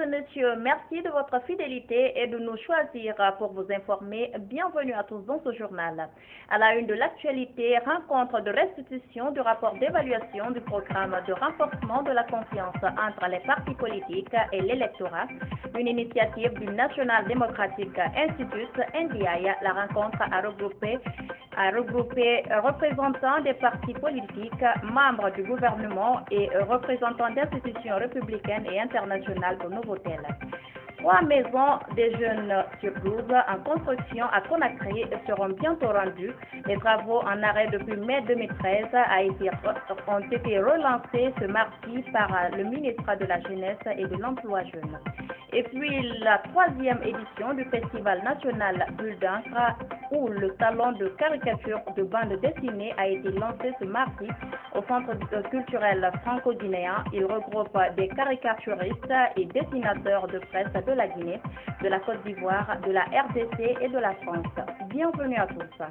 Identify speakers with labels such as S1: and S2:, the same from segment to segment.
S1: et messieurs, merci de votre fidélité et de nous choisir pour vous informer. Bienvenue à tous dans ce journal. À la une de l'actualité, rencontre de restitution du rapport d'évaluation du programme de renforcement de la confiance entre les partis politiques et l'électorat, une initiative du National Democratic Institute, NDI. La rencontre a regroupé représentants des partis politiques, membres du gouvernement et représentants d'institutions républicaines et internationales au Novotel. 3 maisons des jeunes sur 12 en construction à Conakry seront bientôt rendues. Les travaux en arrêt depuis mai 2013 ont été relancés ce mardi par le ministre de la Jeunesse et de l'Emploi jeune. Et puis la 3e édition du Festival national Bulle d'encre, où le salon de caricature de bande dessinée a été lancé ce mardi au Centre culturel franco-guinéen. Il regroupe des caricaturistes et dessinateurs de presse de la Guinée, de la Côte d'Ivoire, de la RDC et de la France. Bienvenue à tous.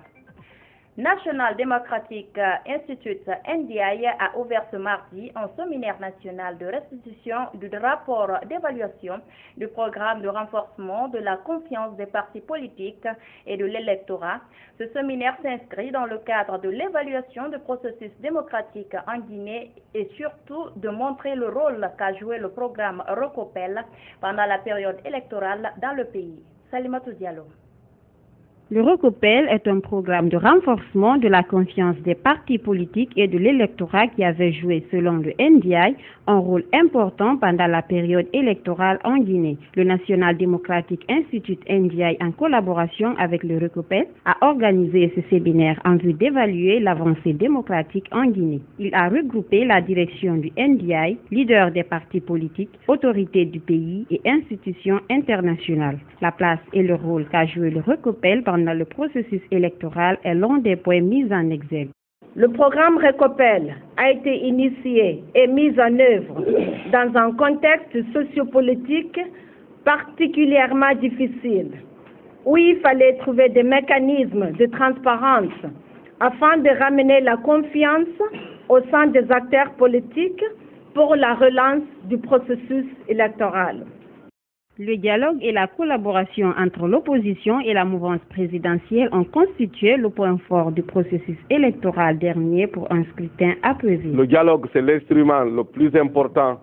S1: National Democratic Institute NDI a ouvert ce mardi un séminaire national de restitution du rapport d'évaluation du programme de renforcement de la confiance des partis politiques et de l'électorat. Ce séminaire s'inscrit dans le cadre de l'évaluation du processus démocratique en Guinée et surtout de montrer le rôle qu'a joué le programme Recopel pendant la période électorale dans le pays. Salimatou Diallo.
S2: Le Recopel est un programme de renforcement de la confiance des partis politiques et de l'électorat qui avait joué, selon le NDI, un rôle important pendant la période électorale en Guinée. Le National Democratic Institute NDI, en collaboration avec le Recopel, a organisé ce séminaire en vue d'évaluer l'avancée démocratique en Guinée. Il a regroupé la direction du NDI, leaders des partis politiques, autorités du pays et institutions internationales. La place et le rôle qu'a joué le Recopel pendant le processus électoral est l'un des points mis en exergue.
S3: Le programme Recopel a été initié et mis en œuvre dans un contexte sociopolitique particulièrement difficile, où il fallait trouver des mécanismes de transparence afin de ramener la confiance au sein des acteurs politiques pour la relance du processus électoral.
S2: Le dialogue et la collaboration entre l'opposition et la mouvance présidentielle ont constitué le point fort du processus électoral dernier pour un scrutin apaisé.
S4: Le dialogue, c'est l'instrument le plus important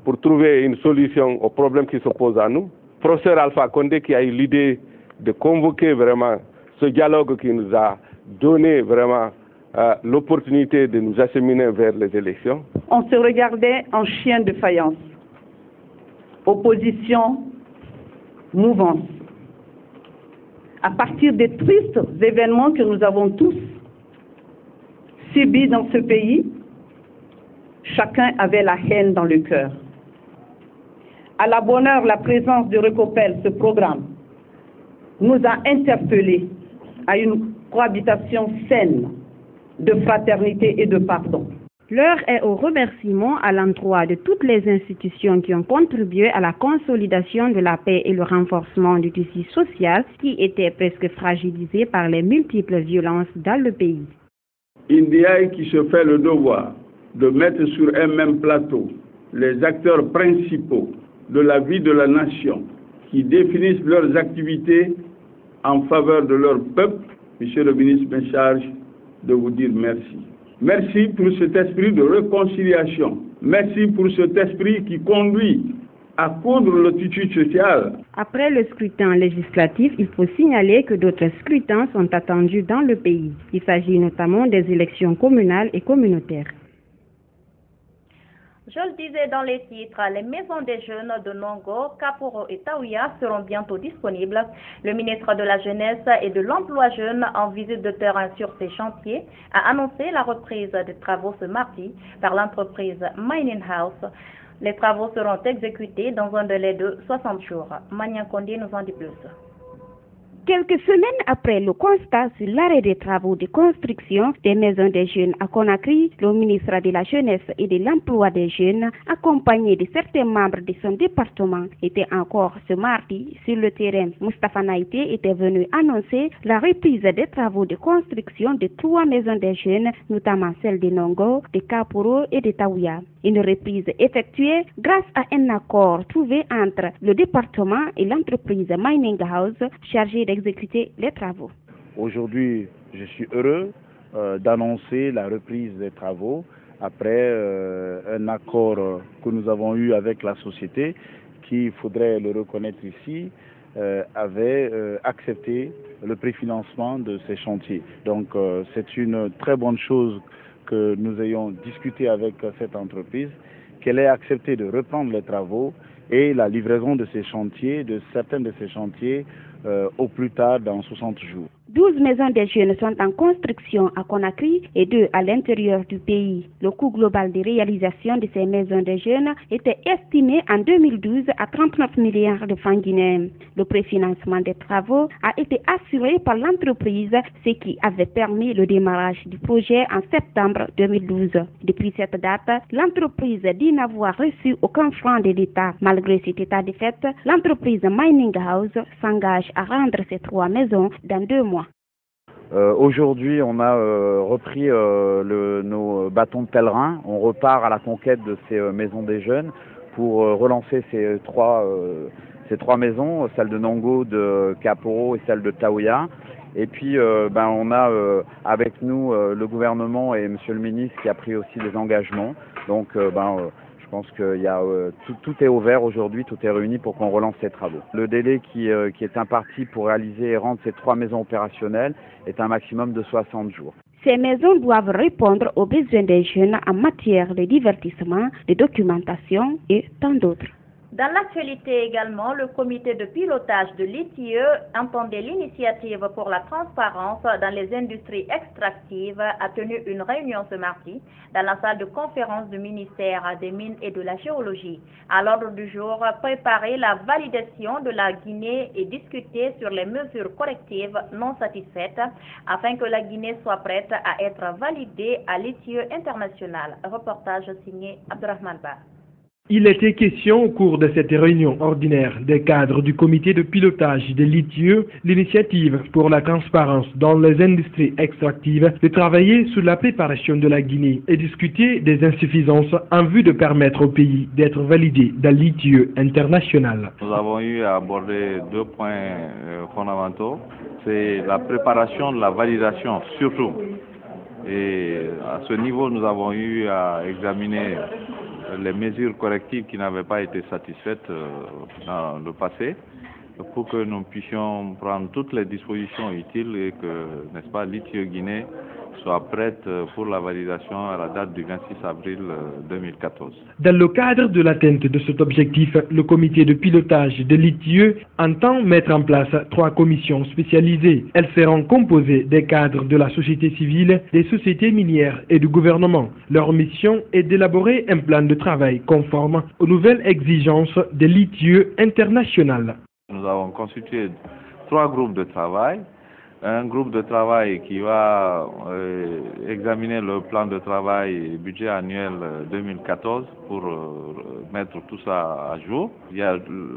S4: pour trouver une solution aux problèmes qui s'opposent à nous. Professeur Alpha Condé qui a eu l'idée de convoquer vraiment ce dialogue qui nous a donné vraiment l'opportunité de nous acheminer vers les élections.
S5: On se regardait en chien de faïence. Opposition, mouvance. À partir des tristes événements que nous avons tous subis dans ce pays, chacun avait la haine dans le cœur. À la bonne heure, la présence de Recopel, ce programme, nous a interpellés à une cohabitation saine de fraternité et de pardon.
S2: L'heure est au remerciement à l'endroit de toutes les institutions qui ont contribué à la consolidation de la paix et le renforcement du tissu social qui était presque fragilisé par les multiples violences dans le pays.
S6: NDI qui se fait le devoir de mettre sur un même plateau les acteurs principaux de la vie de la nation qui définissent leurs activités en faveur de leur peuple. Monsieur le ministre me charge de vous dire merci. Merci pour cet esprit de réconciliation. Merci pour cet esprit qui conduit à coudre le tissu social.
S2: Après le scrutin législatif, il faut signaler que d'autres scrutins sont attendus dans le pays. Il s'agit notamment des élections communales et communautaires.
S1: Je le disais dans les titres, les maisons des jeunes de Nongo, Kaporo et Taouya seront bientôt disponibles. Le ministre de la Jeunesse et de l'Emploi jeune, en visite de terrain sur ces chantiers, a annoncé la reprise des travaux ce mardi par l'entreprise Mining House. Les travaux seront exécutés dans un délai de 60 jours. Magnan Kondé nous en dit plus.
S2: Quelques semaines après le constat sur l'arrêt des travaux de construction des maisons des jeunes à Conakry, le ministre de la Jeunesse et de l'Emploi des jeunes, accompagné de certains membres de son département, était encore ce mardi sur le terrain. Moustapha Naïté était venu annoncer la reprise des travaux de construction de 3 maisons des jeunes, notamment celles de Nongo, de Kaporo et de Taouya. Une reprise effectuée grâce à un accord trouvé entre le département et l'entreprise Mining House chargée d'exécuter les travaux.
S7: Aujourd'hui, je suis heureux d'annoncer la reprise des travaux après un accord que nous avons eu avec la société qui, il faudrait le reconnaître ici, avait accepté le préfinancement de ces chantiers. Donc c'est une très bonne chose que nous ayons discuté avec cette entreprise, qu'elle ait accepté de reprendre les travaux et la livraison de ces chantiers, de certains de ces chantiers, au plus tard dans 60 jours.
S2: 12 maisons des jeunes sont en construction à Conakry et 2 à l'intérieur du pays. Le coût global de réalisation de ces maisons des jeunes était estimé en 2012 à 39 milliards de francs guinéens. Le préfinancement des travaux a été assuré par l'entreprise, ce qui avait permis le démarrage du projet en septembre 2012. Depuis cette date, l'entreprise dit n'avoir reçu aucun franc de l'État. Malgré cet état de fait, l'entreprise Mining House s'engage à rendre ces 3 maisons dans 2 mois.
S7: Aujourd'hui, on a repris nos bâtons de pèlerin. On repart à la conquête de ces maisons des jeunes pour relancer ces trois maisons, celle de Nongo, de Kaporo et celle de Taouya. Et puis, on a avec nous le gouvernement et Monsieur le ministre qui a pris aussi des engagements. Donc, je pense qu'il y a tout est ouvert aujourd'hui, tout est réuni pour qu'on relance ces travaux. Le délai qui est imparti pour réaliser et rendre ces 3 maisons opérationnelles est un maximum de 60 jours.
S2: Ces maisons doivent répondre aux besoins des jeunes en matière de divertissement, de documentation et tant d'autres.
S1: Dans l'actualité également, le comité de pilotage de l'ITIE entendait l'initiative pour la transparence dans les industries extractives a tenu une réunion ce mardi dans la salle de conférence du ministère des Mines et de la Géologie. À l'ordre du jour, préparer la validation de la Guinée et discuter sur les mesures correctives non satisfaites afin que la Guinée soit prête à être validée à l'ITIE international. Reportage signé Abdurrahman Ba.
S8: Il était question au cours de cette réunion ordinaire des cadres du comité de pilotage de l'ITIE, l'initiative pour la transparence dans les industries extractives, de travailler sur la préparation de la Guinée et discuter des insuffisances en vue de permettre au pays d'être validé dans l'ITIE international.
S9: Nous avons eu à aborder 2 points fondamentaux. C'est la préparation de la validation surtout. Et à ce niveau, nous avons eu à examiner les mesures correctives qui n'avaient pas été satisfaites dans le passé pour que nous puissions prendre toutes les dispositions utiles et que, n'est-ce pas, l'ITIE Guinée soit prête pour la validation à la date du 26 avril 2014.
S8: Dans le cadre de l'atteinte de cet objectif, le comité de pilotage de l'ITIE entend mettre en place 3 commissions spécialisées. Elles seront composées des cadres de la société civile, des sociétés minières et du gouvernement. Leur mission est d'élaborer un plan de travail conforme aux nouvelles exigences de l'ITIE international.
S9: Nous avons constitué 3 groupes de travail. Un groupe de travail qui va examiner le plan de travail et budget annuel 2014 pour mettre tout ça à jour. Il y a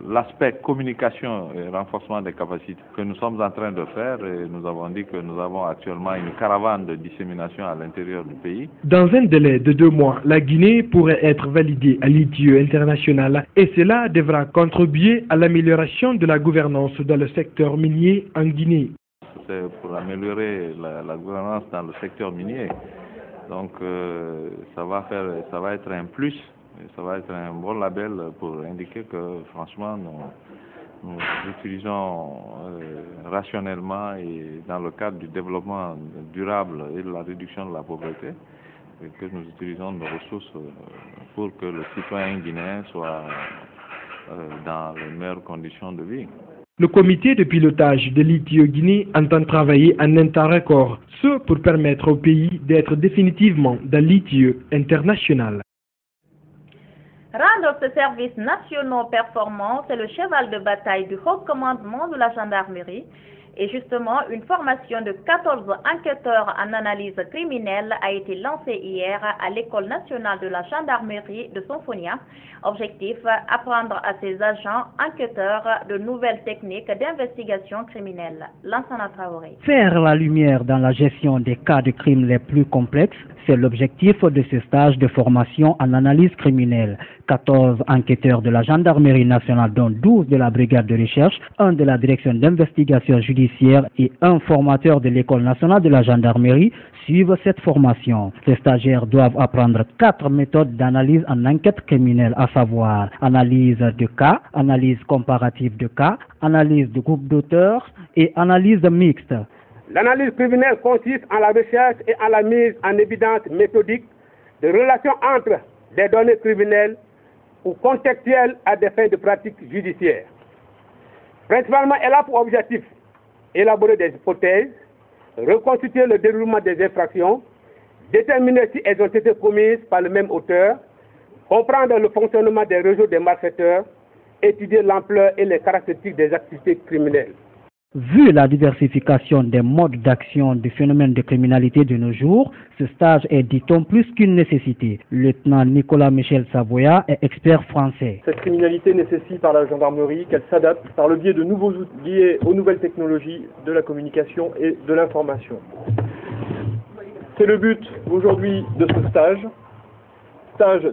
S9: l'aspect communication et renforcement des capacités que nous sommes en train de faire et nous avons dit que nous avons actuellement une caravane de dissémination à l'intérieur du pays.
S8: Dans un délai de 2 mois, la Guinée pourrait être validée à l'ITIE international et cela devra contribuer à l'amélioration de la gouvernance dans le secteur minier en Guinée.
S9: C'est pour améliorer la gouvernance dans le secteur minier. Donc ça va être un plus, et ça va être un bon label pour indiquer que franchement nous utilisons rationnellement et dans le cadre du développement durable et de la réduction de la pauvreté, et que nous utilisons nos ressources pour que le citoyen guinéen soit dans les meilleures conditions de vie.
S8: Le comité de pilotage de l'ITIE Guinée entend travailler en un temps record, ce pour permettre au pays d'être définitivement dans l'ITIE international.
S1: Rendre ces services nationaux performants, c'est le cheval de bataille du haut commandement de la gendarmerie. Et justement, une formation de 14 enquêteurs en analyse criminelle a été lancée hier à l'École nationale de la gendarmerie de Sonfonia. Objectif, apprendre à ces agents enquêteurs de nouvelles techniques d'investigation criminelle. Lansana Traoré.
S10: Faire la lumière dans la gestion des cas de crimes les plus complexes, C'est l'objectif de ce stage de formation en analyse criminelle. 14 enquêteurs de la gendarmerie nationale, dont 12 de la brigade de recherche, 1 de la direction d'investigation judiciaire et un formateur de l'école nationale de la gendarmerie suivent cette formation. Les stagiaires doivent apprendre 4 méthodes d'analyse en enquête criminelle, à savoir analyse de cas, analyse comparative de cas, analyse de groupe d'auteurs et analyse mixte.
S11: L'analyse criminelle consiste en la recherche et en la mise en évidence méthodique de relations entre des données criminelles ou contextuelles à des fins de pratique judiciaire. Principalement, elle a pour objectif élaborer des hypothèses, reconstituer le déroulement des infractions, déterminer si elles ont été commises par le même auteur, comprendre le fonctionnement des réseaux des malfaiteurs, étudier l'ampleur et les caractéristiques des activités criminelles.
S10: Vu la diversification des modes d'action du phénomène de criminalité de nos jours, ce stage est, dit-on, plus qu'une nécessité. Le lieutenant Nicolas Michel Savoya est expert français.
S12: Cette criminalité nécessite par la gendarmerie qu'elle s'adapte par le biais de nouveaux outils liés aux nouvelles technologies de la communication et de l'information. C'est le but aujourd'hui de ce stage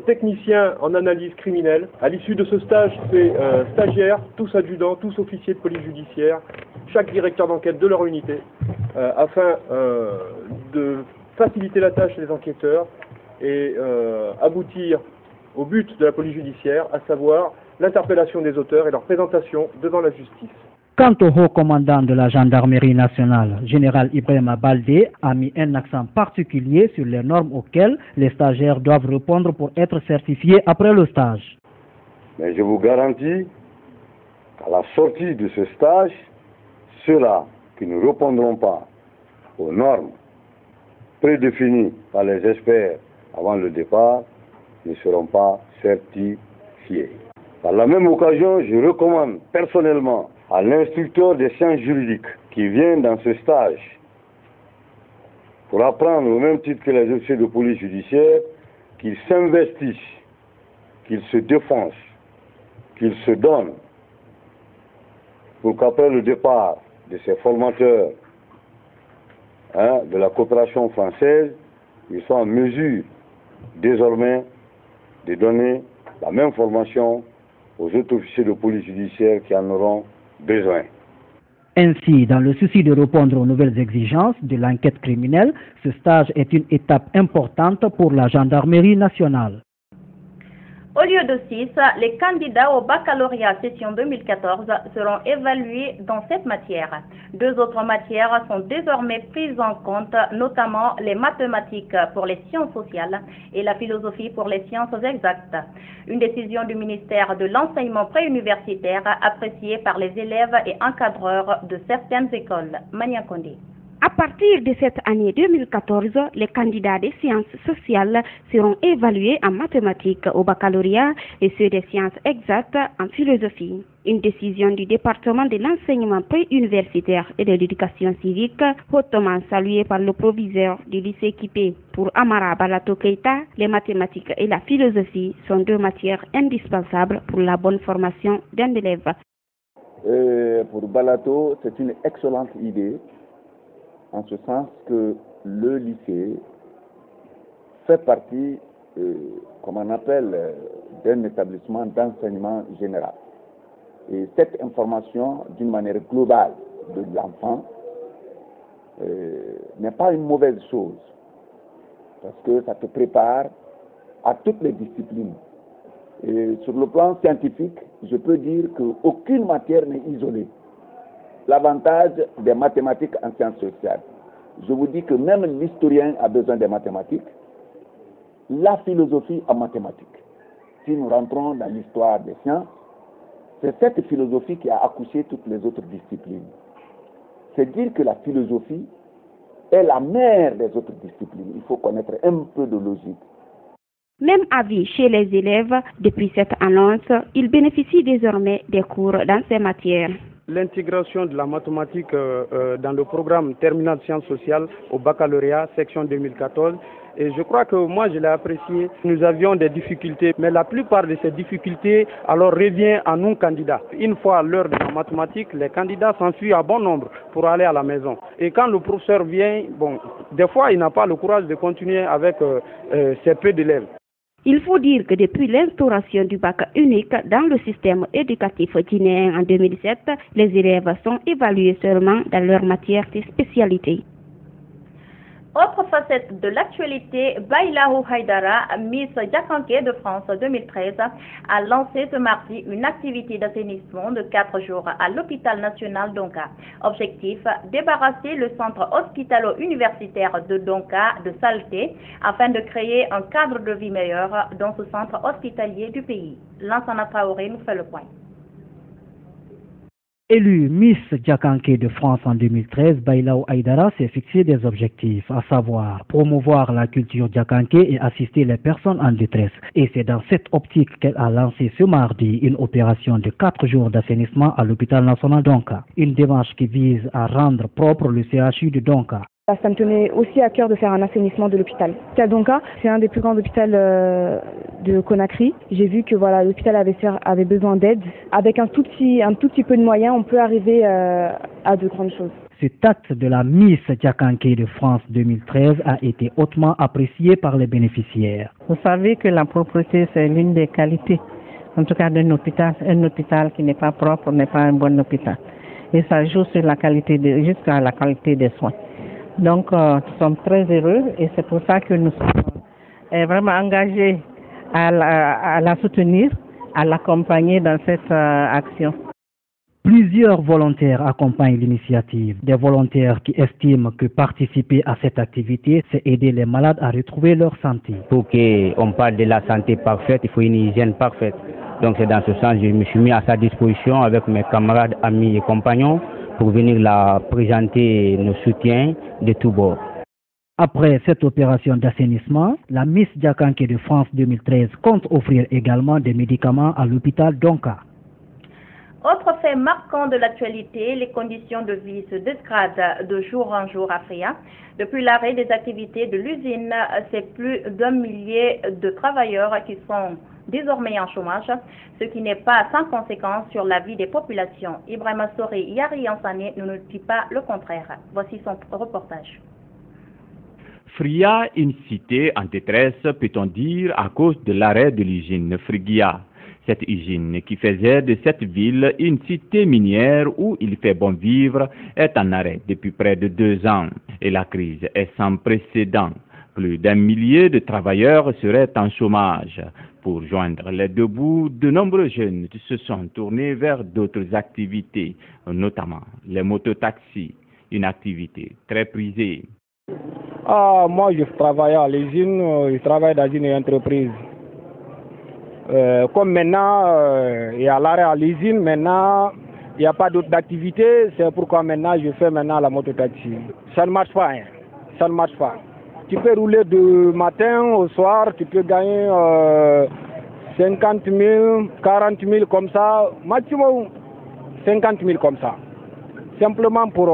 S12: technicien en analyse criminelle. À l'issue de ce stage, c'est stagiaires, tous adjudants, tous officiers de police judiciaire, chaque directeur d'enquête de leur unité, afin de faciliter la tâche des enquêteurs et aboutir au but de la police judiciaire, à savoir l'interpellation des auteurs et leur présentation devant la justice.
S10: Quant au haut commandant de la gendarmerie nationale, général Ibrahima Baldé, a mis un accent particulier sur les normes auxquelles les stagiaires doivent répondre pour être certifiés après le stage.
S13: Mais je vous garantis qu'à la sortie de ce stage, ceux-là qui ne répondront pas aux normes prédéfinies par les experts avant le départ ne seront pas certifiés. Par la même occasion, je recommande personnellement à l'instructeur des sciences juridiques qui vient dans ce stage pour apprendre au même titre que les officiers de police judiciaire qu'ils s'investissent, qu'ils se défoncent, qu'ils se donnent pour qu'après le départ de ces formateurs de la coopération française, ils soient en mesure désormais de donner la même formation aux autres officiers de police judiciaire qui en auront besoin.
S10: Ainsi, dans le souci de répondre aux nouvelles exigences de l'enquête criminelle, ce stage est une étape importante pour la gendarmerie nationale.
S1: Au lieu de 6, les candidats au baccalauréat session 2014 seront évalués dans cette matière. 2 autres matières sont désormais prises en compte, notamment les mathématiques pour les sciences sociales et la philosophie pour les sciences exactes. Une décision du ministère de l'enseignement préuniversitaire appréciée par les élèves et encadreurs de certaines écoles. Mania Kondé.
S2: À partir de cette année 2014, les candidats des sciences sociales seront évalués en mathématiques au baccalauréat et ceux des sciences exactes en philosophie. Une décision du département de l'enseignement préuniversitaire et de l'éducation civique, hautement saluée par le proviseur du lycée Kipé. Pour Amara Balato Keita, les mathématiques et la philosophie sont 2 matières indispensables pour la bonne formation d'un élève.
S14: Pour Balato, c'est une excellente idée, en ce sens que le lycée fait partie, comme on appelle, d'un établissement d'enseignement général. Et cette information, d'une manière globale de l'enfant, n'est pas une mauvaise chose, parce que ça te prépare à toutes les disciplines. Et sur le plan scientifique, je peux dire qu'aucune matière n'est isolée. L'avantage des mathématiques en sciences sociales. Je vous dis que même l'historien a besoin des mathématiques, la philosophie en mathématiques. Si nous rentrons dans l'histoire des sciences, c'est cette philosophie qui a accouché toutes les autres disciplines. C'est dire que la philosophie est la mère des autres disciplines. Il faut connaître un peu de logique.
S2: Même avis chez les élèves, depuis cette annonce, ils bénéficient désormais des cours dans ces matières.
S15: l'intégration de la mathématique dans le programme terminal sciences sociales au baccalauréat, section 2014. Et je crois que moi, je l'ai apprécié. Nous avions des difficultés, mais la plupart de ces difficultés alors revient à nous candidats. Une fois à l'heure de la mathématique, les candidats s'enfuient à bon nombre pour aller à la maison. Et quand le professeur vient, bon, des fois, il n'a pas le courage de continuer avec ces peu d'élèves.
S2: Il faut dire que depuis l'instauration du bac unique dans le système éducatif guinéen en 2007, les élèves sont évalués seulement dans leur matière de spécialité.
S1: Autre facette de l'actualité, Baïlaou Haïdara, Miss Diakanké de France 2013, a lancé ce mardi une activité d'assainissement de 4 jours à l'hôpital national Donka. Objectif, débarrasser le centre hospitalo-universitaire de Donka de saleté afin de créer un cadre de vie meilleur dans ce centre hospitalier du pays. Lansana Traoré nous fait le point.
S10: Élue Miss Diakanké de France en 2013, Baïlaou Haïdara s'est fixé des objectifs, à savoir promouvoir la culture diakanké et assister les personnes en détresse. Et c'est dans cette optique qu'elle a lancé ce mardi une opération de 4 jours d'assainissement à l'hôpital national Donka. Une démarche qui vise à rendre propre le CHU de Donka.
S16: Ça me tenait aussi à cœur de faire un assainissement de l'hôpital. L'hôpital Donka, c'est un des plus grands hôpitaux de Conakry. J'ai vu que voilà, l'hôpital avait besoin d'aide. Avec un tout petit peu de moyens, on peut arriver à de grandes choses.
S10: Cet acte de la Miss Diakanké de France 2013 a été hautement apprécié par les bénéficiaires.
S17: Vous savez que la propreté, c'est l'une des qualités, en tout cas d'un hôpital. Un hôpital qui n'est pas propre n'est pas un bon hôpital. Et ça joue sur la qualité jusqu'à la qualité des soins. Donc, nous sommes très heureux et c'est pour ça que nous sommes vraiment engagés à la soutenir, à l'accompagner dans cette action.
S10: Plusieurs volontaires accompagnent l'initiative. Des volontaires qui estiment que participer à cette activité, c'est aider les malades à retrouver leur santé.
S18: Pour qu'on parle de la santé parfaite, il faut une hygiène parfaite. Donc c'est dans ce sens que je me suis mis à sa disposition avec mes camarades, amis et compagnons pour venir la présenter nos soutiens de tous bords.
S10: Après cette opération d'assainissement, la Miss Diakanké de France 2013 compte offrir également des médicaments à l'hôpital Donka.
S1: Autre fait marquant de l'actualité, les conditions de vie se dégradent de jour en jour à Fria. Depuis l'arrêt des activités de l'usine, c'est plus d'1 millier de travailleurs qui sont désormais en chômage, ce qui n'est pas sans conséquence sur la vie des populations. Ibrahima Soré Yari Ansane ne nous dit pas le contraire. Voici son reportage.
S19: Fria, une cité en détresse, peut-on dire, à cause de l'arrêt de l'usine Frigia. Cette usine qui faisait de cette ville une cité minière où il fait bon vivre est en arrêt depuis près de 2 ans et la crise est sans précédent. Plus d'1 millier de travailleurs seraient en chômage. Pour joindre les deux bouts, de nombreux jeunes se sont tournés vers d'autres activités, notamment les mototaxis, une activité très prisée.
S20: Moi, je travaille à l'usine, je travaille dans une entreprise. Comme maintenant, il y a l'arrêt à l'usine, maintenant, il n'y a pas d'autres activités, c'est pourquoi maintenant, je fais maintenant la mototaxi. Ça ne marche pas, hein. Ça ne marche pas. Tu peux rouler du matin au soir, tu peux gagner 50 000, 40 000 comme ça, maximum 50 000 comme ça. Simplement pour,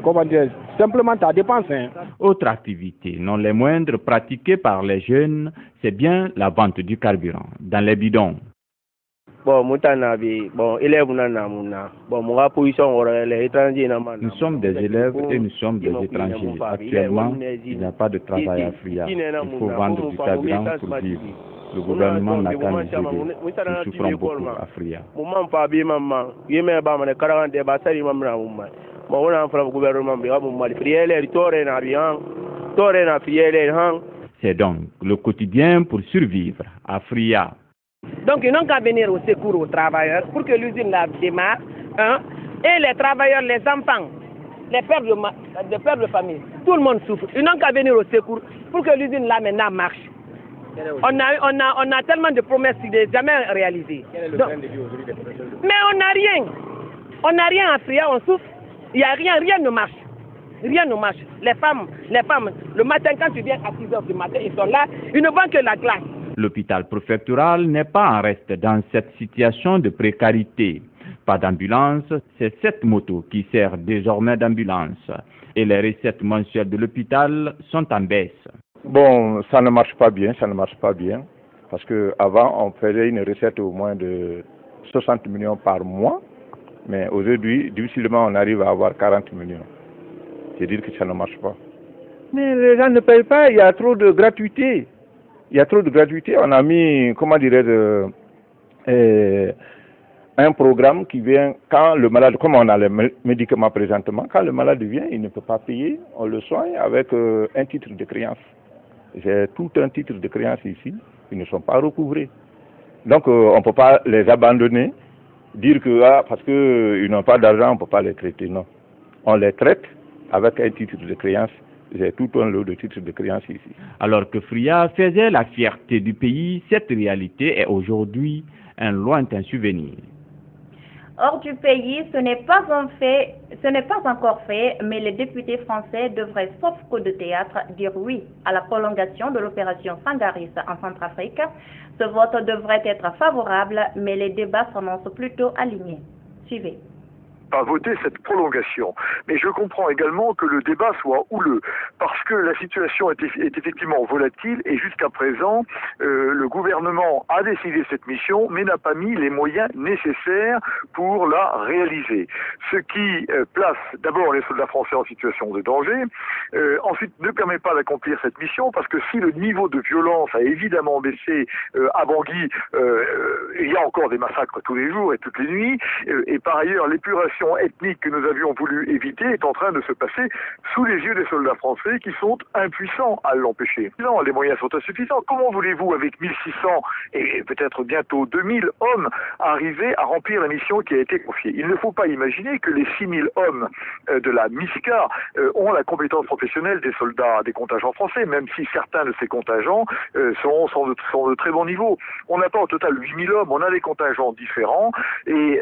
S20: comment dire, simplement ta dépense. Hein.
S19: Autre activité, non les moindres, pratiquée par les jeunes, c'est bien la vente du carburant dans les bidons.
S21: Nous
S19: sommes des élèves et nous sommes des étrangers. Actuellement, il n'y a pas de travail à Fria. Il faut vendre du carburant pour vivre. Le gouvernement n'a qu'à nous aider. Nous souffrons beaucoup à Fria. C'est donc le quotidien pour survivre à Fria.
S22: Donc ils n'ont qu'à venir au secours aux travailleurs pour que l'usine la démarre. Et les travailleurs, les enfants, les pères de famille, tout le monde souffre. Ils n'ont qu'à venir au secours pour que l'usine là maintenant marche. On a tellement de promesses qui ne sont jamais réalisées. Donc, mais on n'a rien. On n'a rien à Fria, on souffre. Il n'y a rien, rien ne marche. Rien ne marche. Les femmes, le matin quand tu viens à 6 h du matin, ils sont là, ils ne vendent que la glace.
S19: L'hôpital préfectoral n'est pas en reste dans cette situation de précarité. Pas d'ambulance, c'est cette moto qui sert désormais d'ambulance. Et les recettes mensuelles de l'hôpital sont en baisse.
S3: Bon, ça ne marche pas bien, parce qu'avant on faisait une recette au moins de 60 millions par mois, mais aujourd'hui, difficilement on arrive à avoir 40 millions. C'est-à-dire que ça ne marche pas. Mais les gens ne payent pas, il y a trop de gratuité. On a mis, un programme qui vient quand le malade, comme on a les médicaments présentement, quand le malade vient, il ne peut pas payer, on le soigne avec un titre de créance. J'ai tout un titre de créance ici, ils ne sont pas recouvrés. Donc on ne peut pas les abandonner, dire que parce qu'ils n'ont pas d'argent, on ne peut pas les traiter. Non. On les traite avec un titre de créance. J'ai tout un lot de titres de créance ici.
S19: Alors que Fria faisait la fierté du pays, cette réalité est aujourd'hui un lointain souvenir.
S1: Hors du pays, ce n'est pas encore fait, mais les députés français devraient, sauf coup de théâtre, dire oui à la prolongation de l'opération Sangaris en Centrafrique. Ce vote devrait être favorable, mais les débats s'annoncent plutôt alignés. Suivez.
S21: Pas voter cette prolongation. Mais je comprends également que le débat soit houleux, parce que la situation est effectivement volatile et jusqu'à présent, le gouvernement a décidé cette mission, mais n'a pas mis les moyens nécessaires pour la réaliser. Ce qui place d'abord les soldats français en situation de danger, ensuite ne permet pas d'accomplir cette mission, parce que si le niveau de violence a évidemment baissé à Bangui, il y a encore des massacres tous les jours et toutes les nuits, et par ailleurs l'épuration ethnique que nous avions voulu éviter est en train de se passer sous les yeux des soldats français qui sont impuissants à l'empêcher. Non, les moyens sont insuffisants. Comment voulez-vous, avec 1600 et peut-être bientôt 2000 hommes, arriver à remplir la mission qui a été confiée? Il ne faut pas imaginer que les 6000 hommes de la MISCA ont la compétence professionnelle des soldats des contingents français, même si certains de ces contingents sont de très bon niveau. On n'a pas au total 8000 hommes, on a des contingents différents, et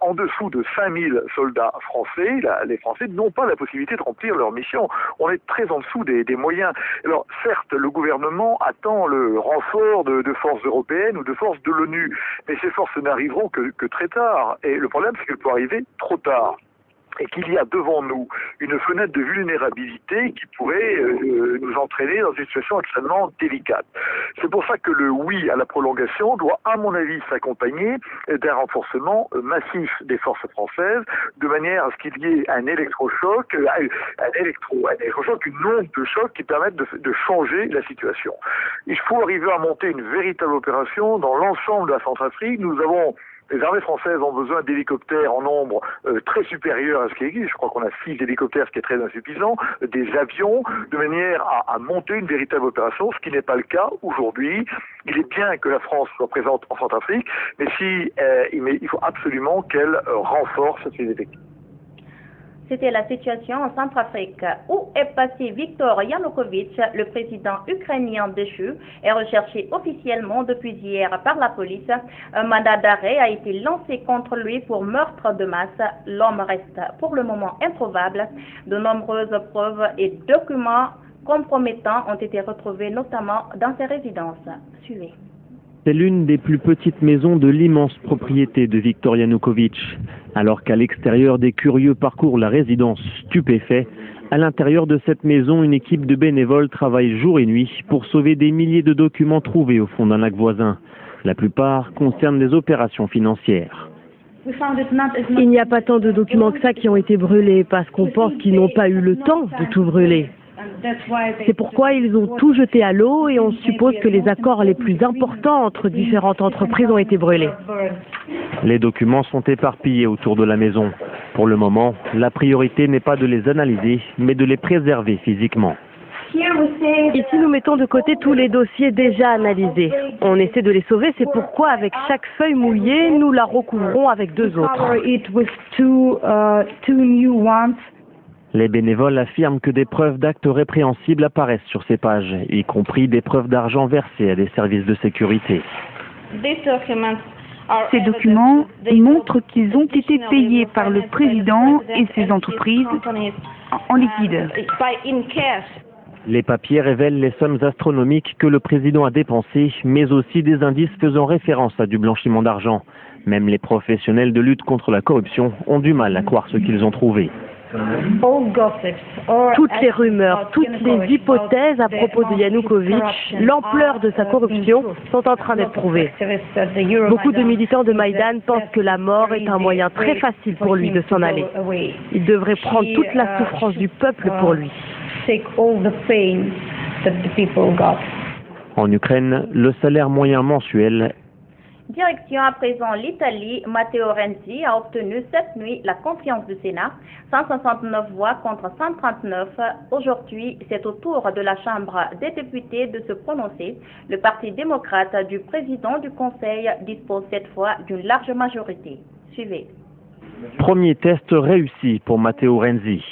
S21: en dessous de 5000 soldats français, les Français n'ont pas la possibilité de remplir leur mission. On est très en dessous des moyens. Alors certes, le gouvernement attend le renfort de forces européennes ou de forces de l'ONU, mais ces forces n'arriveront que très tard. Et le problème, c'est qu'elles peuvent arriver trop tard. Et qu'il y a devant nous une fenêtre de vulnérabilité qui pourrait nous entraîner dans une situation extrêmement délicate. C'est pour ça que le oui à la prolongation doit, à mon avis, s'accompagner d'un renforcement massif des forces françaises, de manière à ce qu'il y ait un électrochoc, une onde de choc qui permette de changer la situation. Il faut arriver à monter une véritable opération dans l'ensemble de la Centrafrique. Les armées françaises ont besoin d'hélicoptères en nombre très supérieur à ce qui existe. Je crois qu'on a 6 hélicoptères, ce qui est très insuffisant, des avions, de manière à monter une véritable opération, ce qui n'est pas le cas aujourd'hui. Il est bien que la France soit présente en Centrafrique, mais il faut absolument qu'elle renforce ses effectifs.
S1: C'était la situation en Centrafrique. Où est passé Viktor Yanukovych, le président ukrainien déchu, est recherché officiellement depuis hier par la police. Un mandat d'arrêt a été lancé contre lui pour meurtre de masse. L'homme reste pour le moment introuvable. De nombreuses preuves et documents compromettants ont été retrouvés, notamment dans ses résidences. Suivez.
S23: C'est l'une des plus petites maisons de l'immense propriété de Viktor Yanukovych. Alors qu'à l'extérieur, des curieux parcourent la résidence stupéfaits, à l'intérieur de cette maison, une équipe de bénévoles travaille jour et nuit pour sauver des milliers de documents trouvés au fond d'un lac voisin. La plupart concernent des opérations financières.
S24: Il n'y a pas tant de documents que ça qui ont été brûlés parce qu'on pense qu'ils n'ont pas eu le temps de tout brûler. C'est pourquoi ils ont tout jeté à l'eau et on suppose que les accords les plus importants entre différentes entreprises ont été brûlés.
S23: Les documents sont éparpillés autour de la maison. Pour le moment, la priorité n'est pas de les analyser, mais de les préserver physiquement.
S24: Ici, nous mettons de côté tous les dossiers déjà analysés. On essaie de les sauver, c'est pourquoi avec chaque feuille mouillée, nous la recouvrons avec 2 autres.
S23: Les bénévoles affirment que des preuves d'actes répréhensibles apparaissent sur ces pages, y compris des preuves d'argent versé à des services de sécurité.
S25: Ces documents montrent qu'ils ont été payés par le président et ses entreprises en liquide.
S23: Les papiers révèlent les sommes astronomiques que le président a dépensées, mais aussi des indices faisant référence à du blanchiment d'argent. Même les professionnels de lutte contre la corruption ont du mal à croire ce qu'ils ont trouvé.
S24: Toutes les rumeurs, toutes les hypothèses à propos de Yanukovych, l'ampleur de sa corruption sont en train d'être prouvées. Beaucoup de militants de Maïdan pensent que la mort est un moyen très facile pour lui de s'en aller. Il devrait prendre toute la souffrance du peuple pour lui.
S23: En Ukraine, le salaire moyen mensuel.
S1: Direction à présent l'Italie, Matteo Renzi a obtenu cette nuit la confiance du Sénat, 169 voix contre 139. Aujourd'hui, c'est au tour de la Chambre des députés de se prononcer. Le Parti démocrate du président du Conseil dispose cette fois d'une large majorité. Suivez.
S23: Premier test réussi pour Matteo Renzi.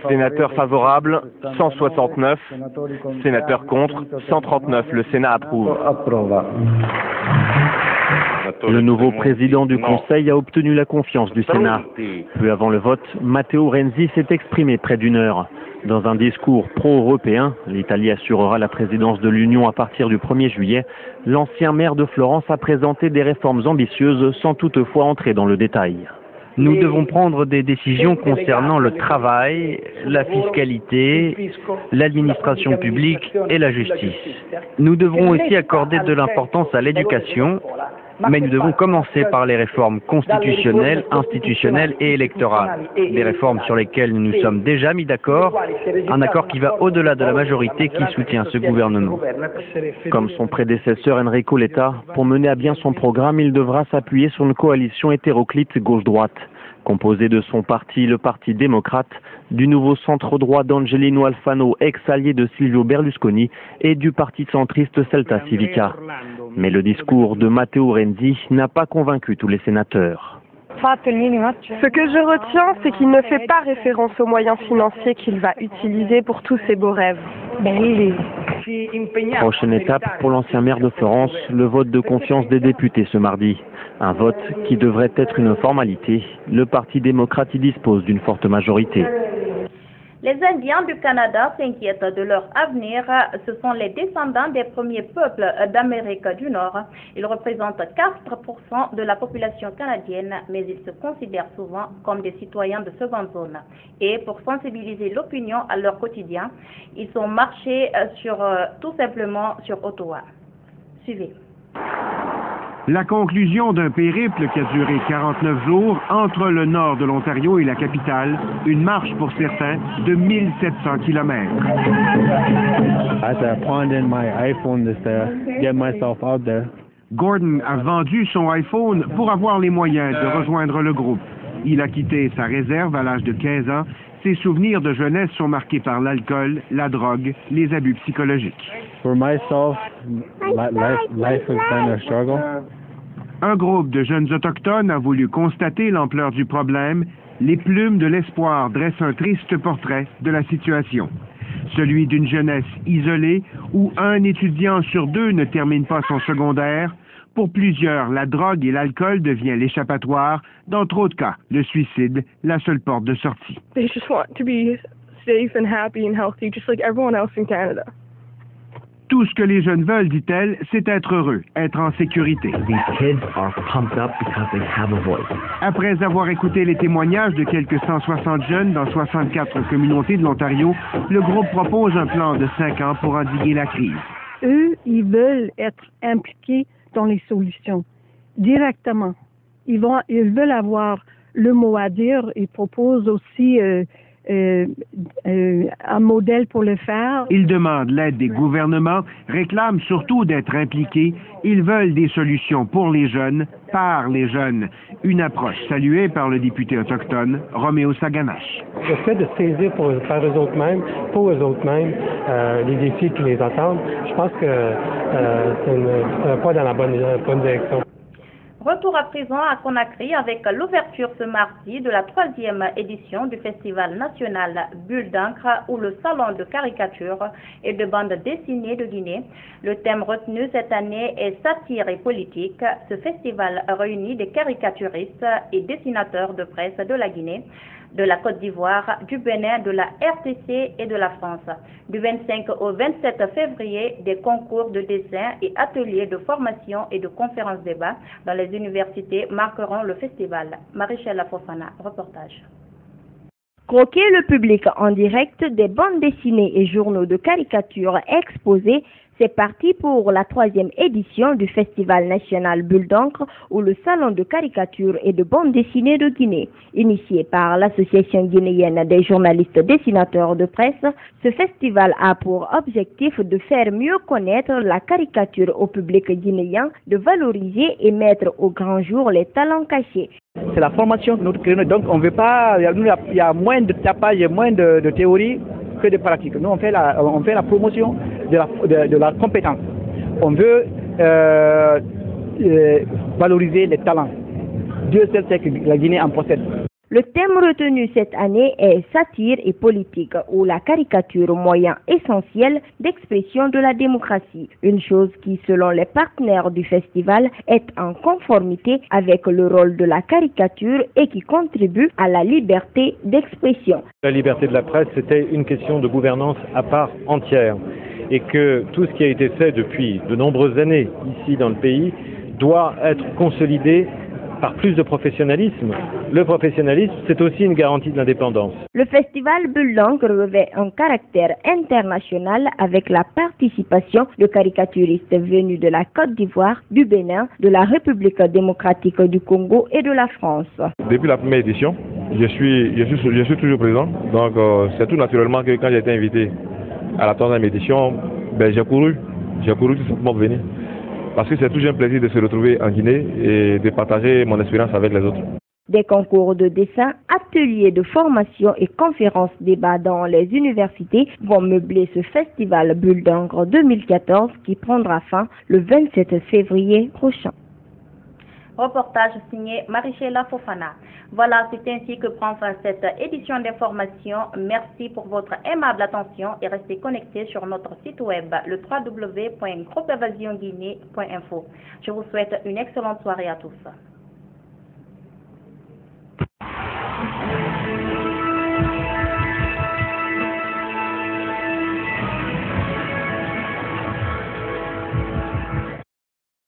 S23: Sénateur favorable, 169. Sénateur contre, 139. Le Sénat approuve. Le nouveau président du Conseil a obtenu la confiance du Sénat. Peu avant le vote, Matteo Renzi s'est exprimé près d'une heure. Dans un discours pro-européen, l'Italie assurera la présidence de l'Union à partir du 1er juillet. L'ancien maire de Florence a présenté des réformes ambitieuses sans toutefois entrer dans le détail.
S4: Nous devons prendre des décisions concernant le travail, la fiscalité, l'administration publique et la justice. Nous devrons aussi accorder de l'importance à l'éducation, mais nous devons commencer par les réformes constitutionnelles, institutionnelles et électorales. Des réformes sur lesquelles nous nous sommes déjà mis d'accord, un accord qui va au-delà de la majorité qui soutient ce gouvernement.
S23: Comme son prédécesseur Enrico Letta, pour mener à bien son programme, il devra s'appuyer sur une coalition hétéroclite gauche-droite, composée de son parti, le Parti démocrate, du nouveau centre-droit d'Angelino Alfano, ex-allié de Silvio Berlusconi, et du parti centriste Celta Civica. Mais le discours de Matteo Renzi n'a pas convaincu tous les sénateurs.
S5: Ce que je retiens, c'est qu'il ne fait pas référence aux moyens financiers qu'il va utiliser pour tous ses beaux rêves.
S23: Prochaine étape pour l'ancien maire de Florence, le vote de confiance des députés ce mardi. Un vote qui devrait être une formalité. Le Parti démocrate y dispose d'une forte majorité.
S1: Les Indiens du Canada s'inquiètent de leur avenir. Ce sont les descendants des premiers peuples d'Amérique du Nord. Ils représentent 4% de la population canadienne, mais ils se considèrent souvent comme des citoyens de seconde zone. Et pour sensibiliser l'opinion à leur quotidien, ils sont marchés tout simplement sur Ottawa. Suivez.
S6: La conclusion d'un périple qui a duré 49 jours entre le nord de l'Ontario et la capitale, une marche pour certains de 1700 km. Gordon a vendu son iPhone pour avoir les moyens de rejoindre le groupe. Il a quitté sa réserve à l'âge de 15 ans. Ses souvenirs de jeunesse sont marqués par l'alcool, la drogue, les abus psychologiques.
S7: For myself, life has been a struggle.
S6: Un groupe de jeunes autochtones a voulu constater l'ampleur du problème. Les plumes de l'espoir dressent un triste portrait de la situation. Celui d'une jeunesse isolée où un étudiant sur deux ne termine pas son secondaire. Pour plusieurs, la drogue et l'alcool deviennent l'échappatoire. Dans trop de cas, le suicide, la seule porte de sortie.
S5: They just want to be safe and happy and healthy, just like everyone else in Canada.
S6: Tout ce que les jeunes veulent, dit-elle, c'est être heureux, être en sécurité. Après avoir écouté les témoignages de quelques 160 jeunes dans 64 communautés de l'Ontario, le groupe propose un plan de 5 ans pour endiguer la crise.
S9: Eux, ils veulent être impliqués dans les solutions, directement. Ils veulent avoir le mot à dire. Ils proposent aussi un modèle pour le faire.
S6: Ils demandent l'aide des gouvernements, réclament surtout d'être impliqués. Ils veulent des solutions pour les jeunes, par les jeunes. Une approche saluée par le député autochtone Roméo Saganache.
S26: Le fait de saisir par eux autres mêmes, pour eux autres mêmes, les défis qui les attendent, je pense que c'est un pas dans la bonne direction.
S1: Retour à présent à Conakry avec l'ouverture ce mardi de la 3e édition du Festival national Bulle d'encre ou le salon de caricature et de bande dessinée de Guinée. Le thème retenu cette année est satire et politique. Ce festival réunit des caricaturistes et dessinateurs de presse de la Guinée, de la Côte d'Ivoire, du Bénin, de la RTC et de la France. Du 25 au 27 février, des concours de dessin et ateliers de formation et de conférences débats dans les universités marqueront le festival. Marichelle Fofana, reportage.
S8: Croquer le public en direct, des bandes dessinées et journaux de caricature exposés, c'est parti pour la 3e édition du Festival national Bulle d'encre ou le salon de caricature et de bande dessinée de Guinée. Initié par l'Association guinéenne des journalistes dessinateurs de presse, ce festival a pour objectif de faire mieux connaître la caricature au public guinéen, de valoriser et mettre au grand jour les talents cachés.
S11: C'est la formation que nous créons, donc on veut pas, il y a moins de tapage et moins de théorie que de pratique. Nous on fait la promotion de la compétence. On veut valoriser les talents. Dieu seul sait que la Guinée en possède.
S8: Le thème retenu cette année est satire et politique, ou la caricature moyen essentiel d'expression de la démocratie. Une chose qui, selon les partenaires du festival, est en conformité avec le rôle de la caricature et qui contribue à la liberté d'expression.
S12: La liberté de la presse, c'était une question de gouvernance à part entière. Et que tout ce qui a été fait depuis de nombreuses années ici dans le pays doit être consolidé par plus de professionnalisme. Le professionnalisme, c'est aussi une garantie de l'indépendance.
S8: Le festival Bulle d'encre revêt un caractère international avec la participation de caricaturistes venus de la Côte d'Ivoire, du Bénin, de la République démocratique du Congo et de la France.
S13: Depuis la première édition, je suis toujours présent. Donc c'est tout naturellement que quand j'ai été invité à la 3e édition, j'ai couru tout simplement pour venir. Parce que c'est toujours un plaisir de se retrouver en Guinée et de partager mon expérience avec les autres.
S8: Des concours de dessin, ateliers de formation et conférences débats dans les universités vont meubler ce festival Bulle d'encre 2014 qui prendra fin le 27 février prochain.
S1: Reportage signé Marichelle Fofana. Voilà, c'est ainsi que prend fin cette édition d'information. Merci pour votre aimable attention et restez connectés sur notre site web, le www.groupeevasionguinée.info. Je vous souhaite une excellente soirée à tous.